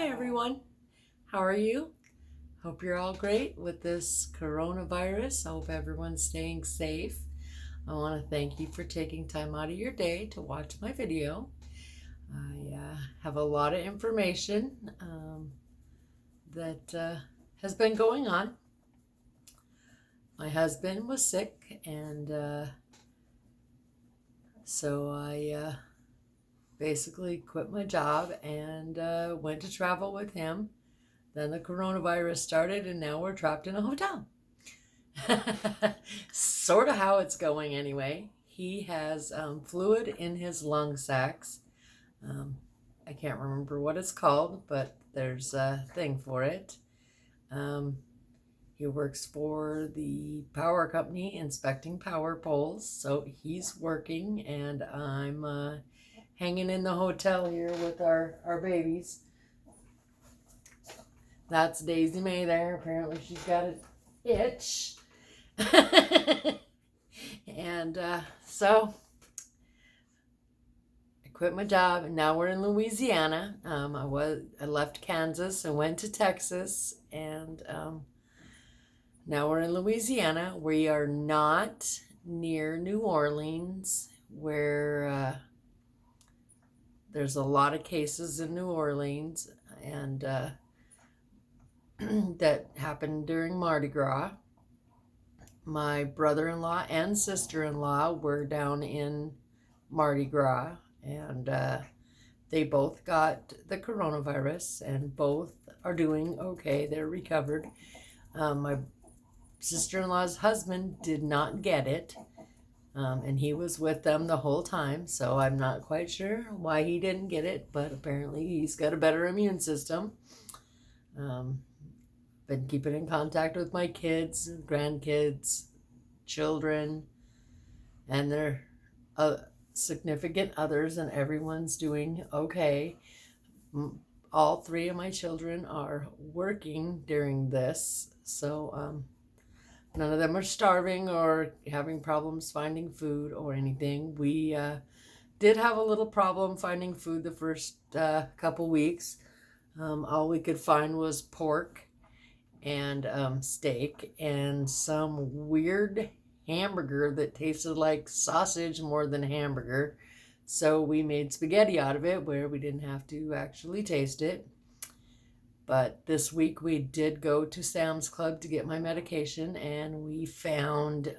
Hi everyone, how are you? Hope you're all great with this coronavirus. I hope everyone's staying safe. I want to thank you for taking time out of your day to watch my video. I have a lot of information that has been going on. My husband was sick, and so I basically quit my job and went to travel with him. Then the coronavirus started, and now we're trapped in a hotel. Sort of how it's going anyway. He has fluid in his lung sacs. I can't remember what it's called, but there's a thing for it. He works for the power company inspecting power poles, so he's working, and I'm hanging in the hotel here with our babies. That's Daisy May there. Apparently she's got an itch. And so I quit my job, and now we're in Louisiana. I left Kansas and went to Texas, and now we're in Louisiana. We are not near New Orleans, where there's a lot of cases in New Orleans, and that happened during Mardi Gras. My brother-in-law and sister-in-law were down in Mardi Gras, and they both got the coronavirus, and both are doing okay. They're recovered. My sister-in-law's husband did not get it, and he was with them the whole time, so I'm not quite sure why he didn't get it, but apparently he's got a better immune system. Been keeping in contact with my kids, grandkids, children, and their significant others, and everyone's doing okay. All three of my children are working during this, so none of them are starving or having problems finding food or anything. We did have a little problem finding food the first couple weeks. All we could find was pork and steak and some weird hamburger that tasted like sausage more than hamburger. So we made spaghetti out of it, where we didn't have to actually taste it. But this week we did go to Sam's Club to get my medication, and we found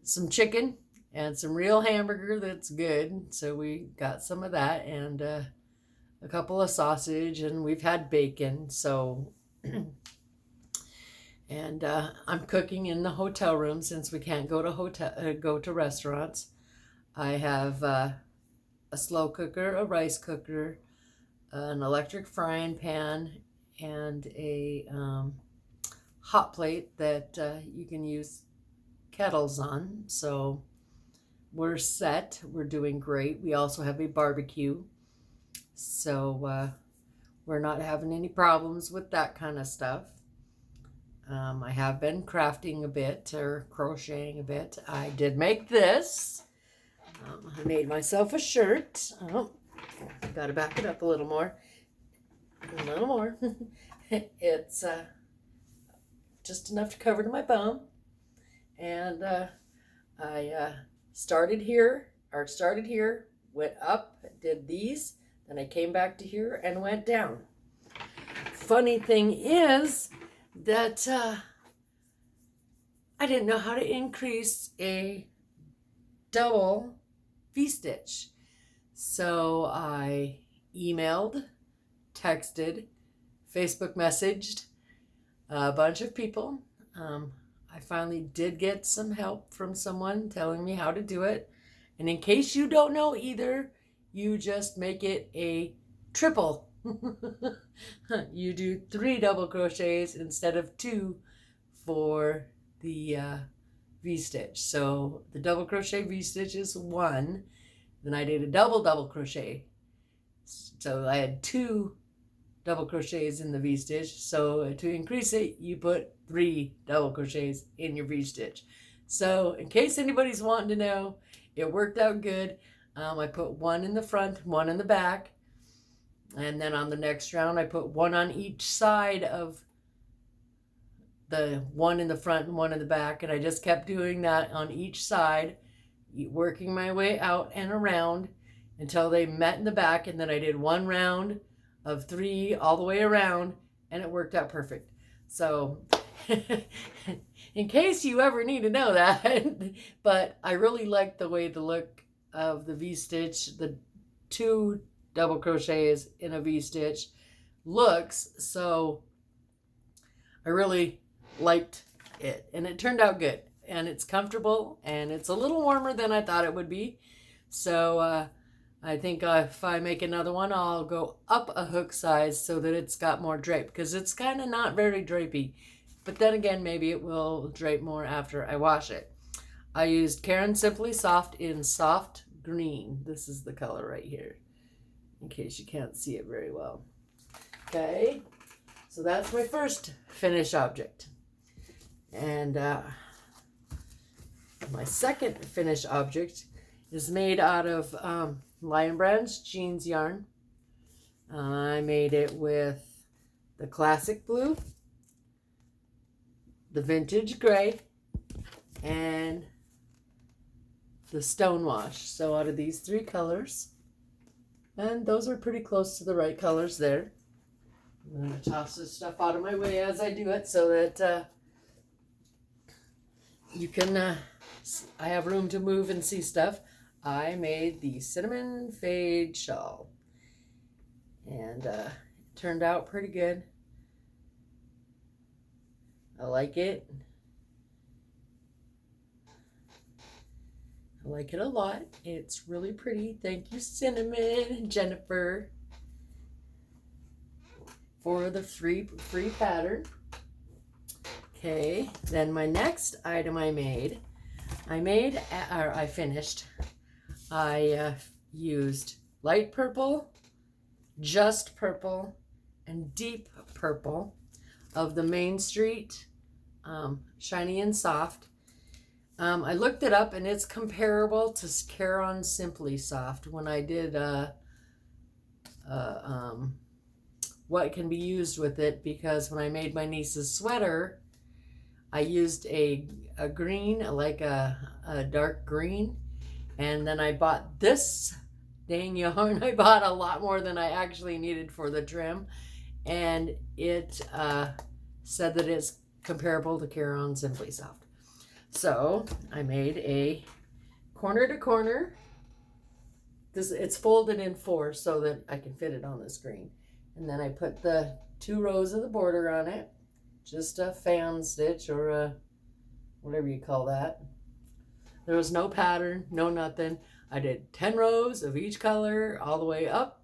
some chicken and some real hamburger that's good. So we got some of that, and a couple of sausage, and we've had bacon. So and I'm cooking in the hotel room since we can't go to restaurants. I have a slow cooker, a rice cooker, an electric frying pan, and a hot plate that you can use kettles on. So we're set. We're doing great. We also have a barbecue. So we're not having any problems with that kind of stuff. I have been crafting a bit, or crocheting a bit. I did make this. I made myself a shirt. Oh, got to back it up a little more. A little more. It's just enough to cover to my bum. And I started here, went up, did these, then I came back to here and went down. Funny thing is that I didn't know how to increase a double V-stitch. So I emailed, texted, Facebook messaged a bunch of people. I finally did get some help from someone telling me how to do it. And in case you don't know either, you just make it a triple. You do 3 double crochets instead of 2 for the V-stitch. So the double crochet V-stitch is 1. Then I did a double crochet. So I had 2 double crochets in the V-stitch. So to increase it, you put 3 double crochets in your V-stitch. So in case anybody's wanting to know, it worked out good. I put 1 in the front, 1 in the back. And then on the next round, I put one on each side of the one in the front and one in the back. And I just kept doing that on each side, working my way out and around until they met in the back. And then I did one round of 3 all the way around, and it worked out perfect. So in case you ever need to know that, but I really like the way the look of the V-stitch, the 2 double crochets in a V-stitch looks, so I really liked it, and it turned out good, and it's comfortable, and it's a little warmer than I thought it would be. So I think if I make another one, I'll go up a hook size so that it's got more drape, because it's kind of not very drapey. But then again, maybe it will drape more after I wash it. I used Caron Simply Soft in soft green. This is the color right here, in case you can't see it very well. Okay, so that's my first finished object. And my second finished object is made out of Lion Brand's jeans yarn. I made it with the classic blue, the vintage gray, and the stone wash. So out of these 3 colors, and those are pretty close to the right colors there. I'm going to toss this stuff out of my way as I do it so that you can, I have room to move and see stuff. I made the cinnamon fade shawl, and it turned out pretty good. I like it. I like it a lot. It's really pretty. Thank you, Cinnamon and Jennifer, for the free pattern. Okay, then my next item I finished. I used light purple, just purple, and deep purple of the Main Street Shiny and Soft. I looked it up, and it's comparable to Caron Simply Soft when I did what can be used with it, because when I made my niece's sweater, I used a green, like a dark green, and then I bought this dang yarn. I bought a lot more than I actually needed for the trim, and it said that it's comparable to Caron Simply Soft. So I made a corner to corner. It's folded in 4 so that I can fit it on the screen. And then I put the 2 rows of the border on it, just a fan stitch or a whatever you call that. There was no pattern, no nothing. I did 10 rows of each color all the way up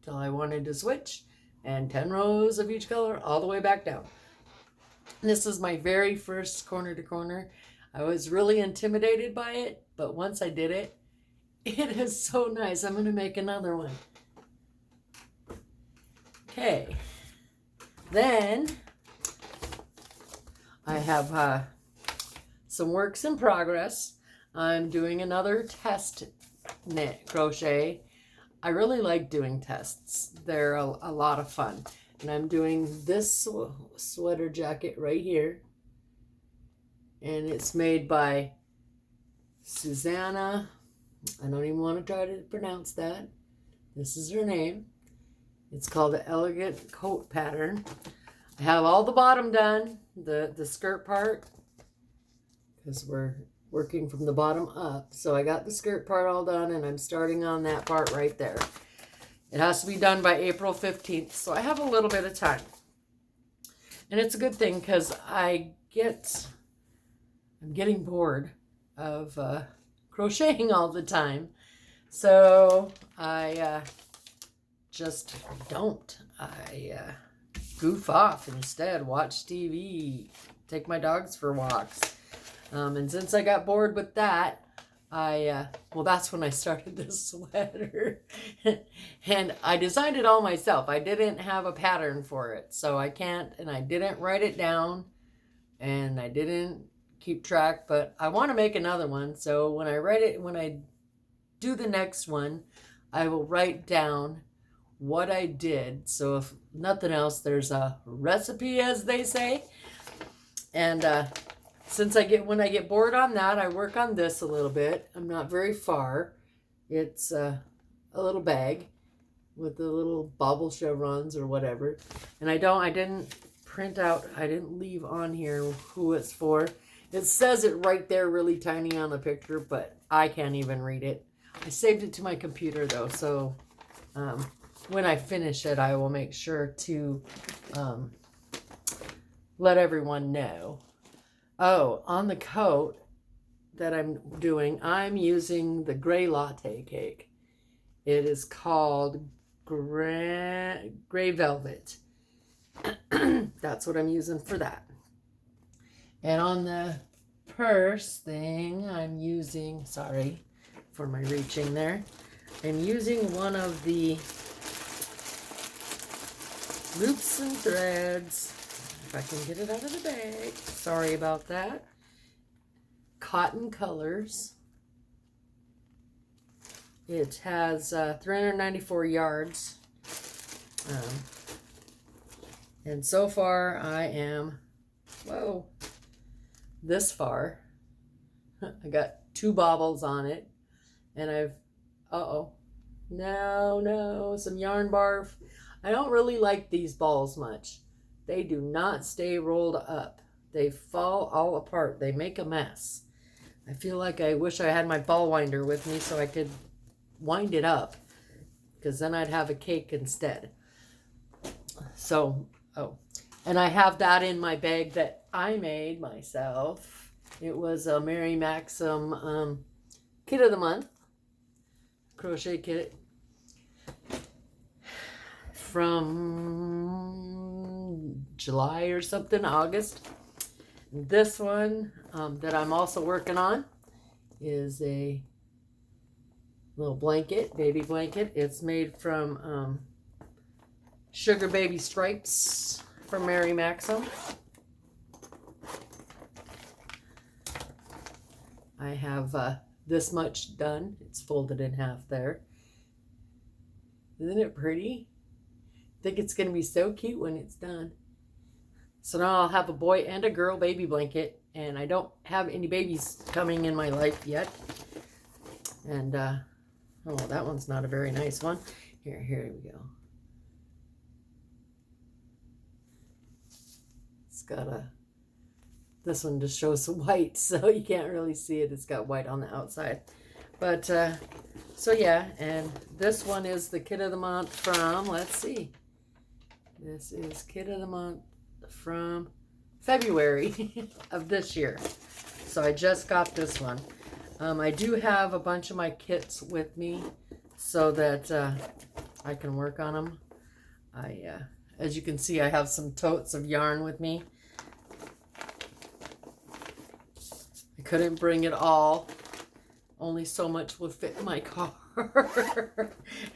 till I wanted to switch, and 10 rows of each color all the way back down. This is my very first corner to corner. I was really intimidated by it, but once I did it, it is so nice. I'm going to make another one. Okay, then I have some works in progress. I'm doing another test knit crochet. I really like doing tests. They're a lot of fun. And I'm doing this sweater jacket right here. And it's made by Susanna. I don't even want to try to pronounce that. This is her name. It's called the Elegant Coat Pattern. I have all the bottom done, the skirt part, because we're working from the bottom up. So I got the skirt part all done, and I'm starting on that part right there. It has to be done by April 15th, so I have a little bit of time. And it's a good thing, because I'm getting bored of crocheting all the time. So I just don't. I goof off instead, watch TV, take my dogs for walks. And since I got bored with that, well, that's when I started this sweater. And I designed it all myself. I didn't have a pattern for it, so I didn't write it down, and I didn't keep track, but I want to make another one. So when I do the next one, I will write down what I did. So if nothing else, there's a recipe, as they say. And since when I get bored on that, I work on this a little bit. I'm not very far. It's a little bag with the little bobble chevrons or whatever. And I didn't print out, I didn't leave on here who it's for. It says it right there really tiny on the picture, but I can't even read it. I saved it to my computer though, so when I finish it, I will make sure to let everyone know. Oh, on the coat that I'm doing, I'm using the gray latte cake. It is called Gray Velvet. That's what I'm using for that. And on the purse thing, I'm using, sorry for my reaching there, I'm using one of the loops and threads. If I can get it out of the bag. Sorry about that. Cotton Colors. It has 394 yards. And so far I am, whoa, this far. I got 2 bobbles on it. And I've, no, some yarn barf. I don't really like these balls much. They do not stay rolled up. They fall all apart. They make a mess. I feel like I wish I had my ball winder with me so I could wind it up, because then I'd have a cake instead. So, and I have that in my bag that I made myself. It was a Mary Maxim Kit of the Month crochet kit from July or something, August. This one that I'm also working on is a little blanket, baby blanket. It's made from Sugar Baby Stripes from Mary Maxim. I have this much done. It's folded in half there. Isn't it pretty? I think it's going to be so cute when it's done. So now I'll have a boy and a girl baby blanket, and I don't have any babies coming in my life yet. And, oh, that one's not a very nice one. Here we go. It's got this one just shows white, so you can't really see it. It's got white on the outside. But, so yeah, and this one is the Kit of the Month from, let's see. This is Kit of the Month from February of this year. So I just got this one. I do have a bunch of my kits with me so that I can work on them. As you can see, I have some totes of yarn with me. I couldn't bring it all. Only so much will fit in my car.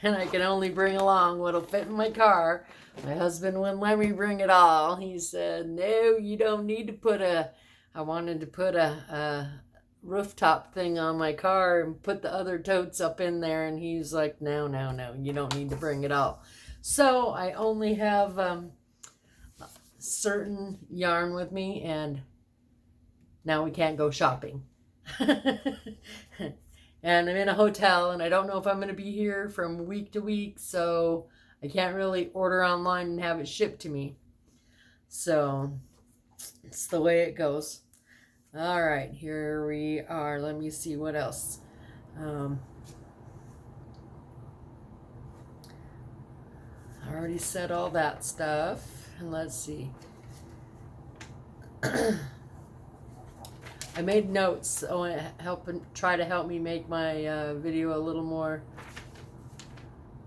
And I can only bring along what'll fit in my car. My husband wouldn't let me bring it all. He said, no, you don't need to put I wanted to put a rooftop thing on my car and put the other totes up in there. And he's like, no, you don't need to bring it all. So I only have certain yarn with me, and now we can't go shopping. And I'm in a hotel, and I don't know if I'm going to be here from week to week, so I can't really order online and have it shipped to me. So it's the way it goes. All right, here we are. Let me see what else. I already said all that stuff. And let's see. I made notes. I want to try to help me make my video a little more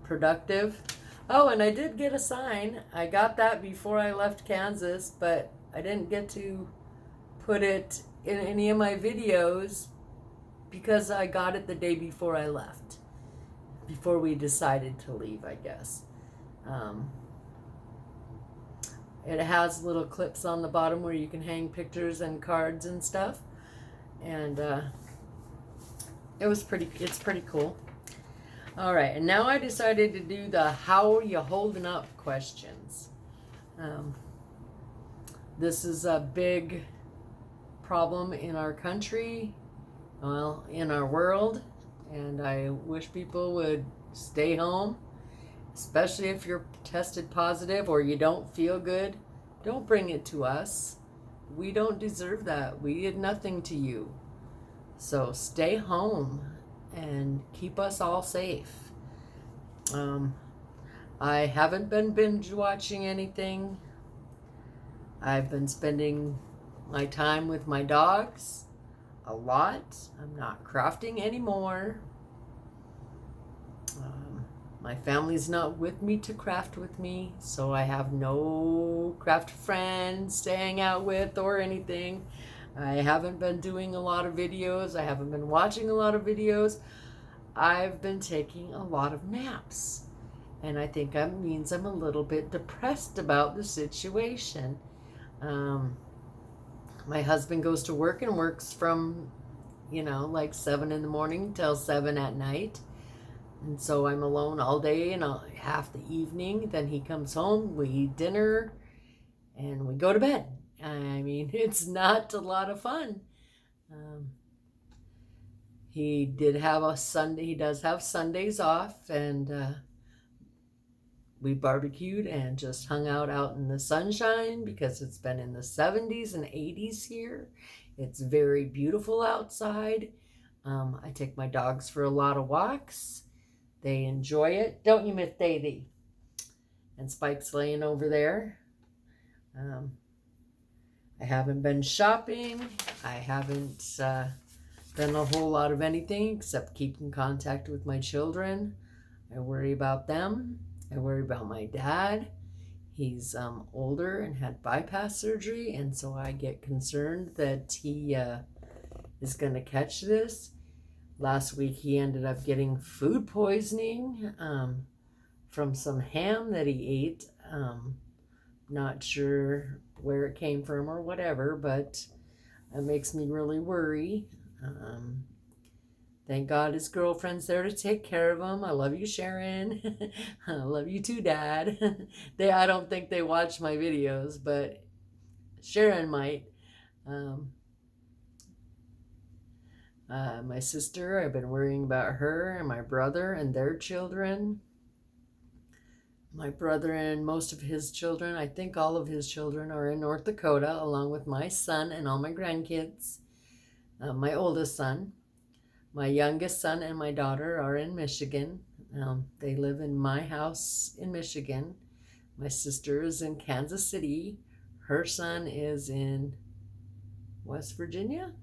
productive. Oh, and I did get a sign. I got that before I left Kansas, but I didn't get to put it in any of my videos because I got it the day before I left. Before we decided to leave, I guess. It has little clips on the bottom where you can hang pictures and cards and stuff. And it's pretty cool. All right, and now I decided to do the how are you holding up questions. This is a big problem in our country, well, in our world, and I wish people would stay home, especially if you're tested positive or you don't feel good. Don't bring it to us. We don't deserve that. We did nothing to you. So stay home and keep us all safe. I haven't been binge watching anything. I've been spending my time with my dogs a lot. I'm not crafting anymore. My family's not with me to craft with me, so I have no craft friends to hang out with or anything. I haven't been doing a lot of videos. I haven't been watching a lot of videos. I've been taking a lot of naps. And I think that means I'm a little bit depressed about the situation. My husband goes to work and works from, like 7 in the morning till 7 at night. And so I'm alone all day and half the evening. Then he comes home, we eat dinner, and we go to bed. I mean, it's not a lot of fun. He does have Sundays off, and we barbecued and just hung out in the sunshine because it's been in the 70s and 80s here. It's very beautiful outside. I take my dogs for a lot of walks. They enjoy it. Don't you, Miss Daisy? And Spike's laying over there. I haven't been shopping. I haven't done a whole lot of anything except keep in contact with my children. I worry about them. I worry about my dad. He's older and had bypass surgery, and so I get concerned that he is going to catch this. Last week he ended up getting food poisoning from some ham that he ate. Not sure where it came from or whatever, but it makes me really worry. Thank God his girlfriend's there to take care of him. I love you, Sharon. I love you too, Dad. I don't think they watch my videos, but Sharon might. My sister, I've been worrying about her and my brother and their children. My brother and most of his children, I think all of his children, are in North Dakota, along with my son and all my grandkids. My oldest son, my youngest son, and my daughter are in Michigan. They live in my house in Michigan. My sister is in Kansas City. Her son is in West Virginia.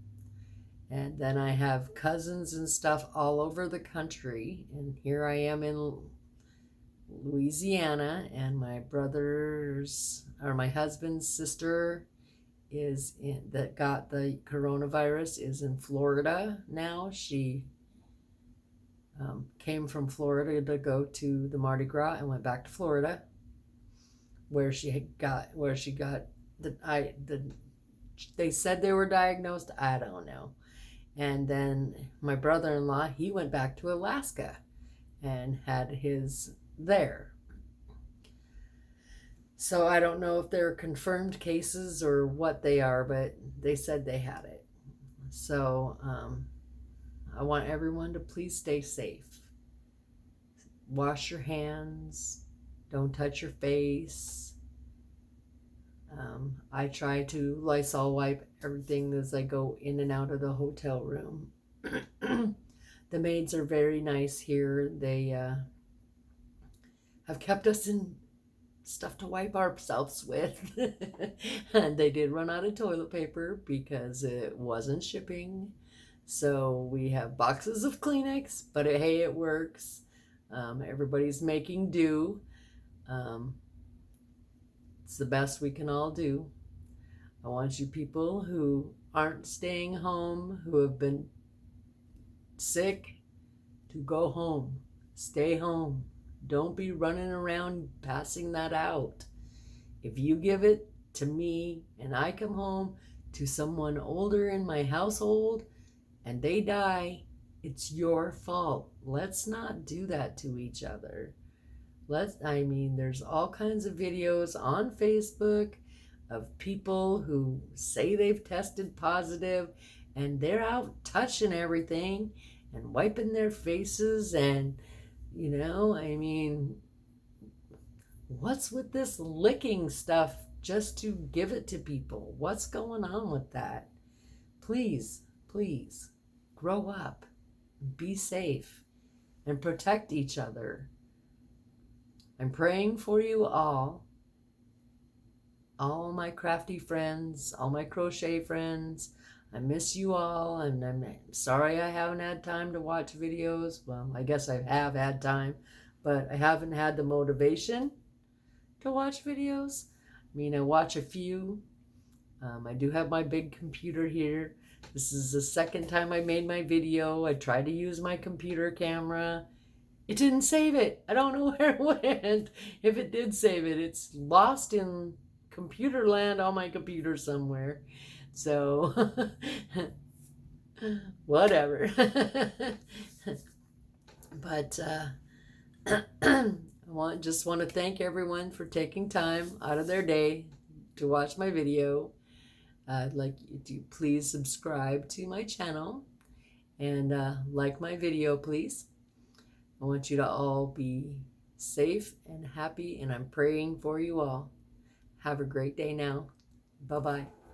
And then I have cousins and stuff all over the country. And here I am in Louisiana, and my husband's sister that got the coronavirus is in Florida now. She came from Florida to go to the Mardi Gras and went back to Florida, where she got they said they were diagnosed. I don't know. And then my brother-in-law, he went back to Alaska and had his there. So I don't know if they're confirmed cases or what they are, but they said they had it. So I want everyone to please stay safe. Wash your hands. Don't touch your face. I try to Lysol wipe everything as I go in and out of the hotel room. The maids are very nice here. They have kept us in stuff to wipe ourselves with. And they did run out of toilet paper because it wasn't shipping. So we have boxes of Kleenex, but hey, it works. Everybody's making do. It's the best we can all do. I want you people who aren't staying home, who have been sick, to go home. Stay home. Don't be running around passing that out. If you give it to me and I come home to someone older in my household and they die, It's your fault. Let's not do that to each other. There's all kinds of videos on Facebook of people who say they've tested positive and they're out touching everything and wiping their faces and, what's with this licking stuff just to give it to people? What's going on with that? Please, please, grow up, be safe, and protect each other. I'm praying for you all my crafty friends, all my crochet friends. I miss you all, and I'm sorry I haven't had time to watch videos. Well, I guess I have had time, but I haven't had the motivation to watch videos. I watch a few. I do have my big computer here. This is the second time I made my video. I tried to use my computer camera. It didn't save it. I don't know where it went. If it did save it, it's lost in computer land on my computer somewhere. So, whatever. But just want to thank everyone for taking time out of their day to watch my video. I'd like you to please subscribe to my channel and like my video, please. I want you to all be safe and happy, and I'm praying for you all. Have a great day now. Bye-bye.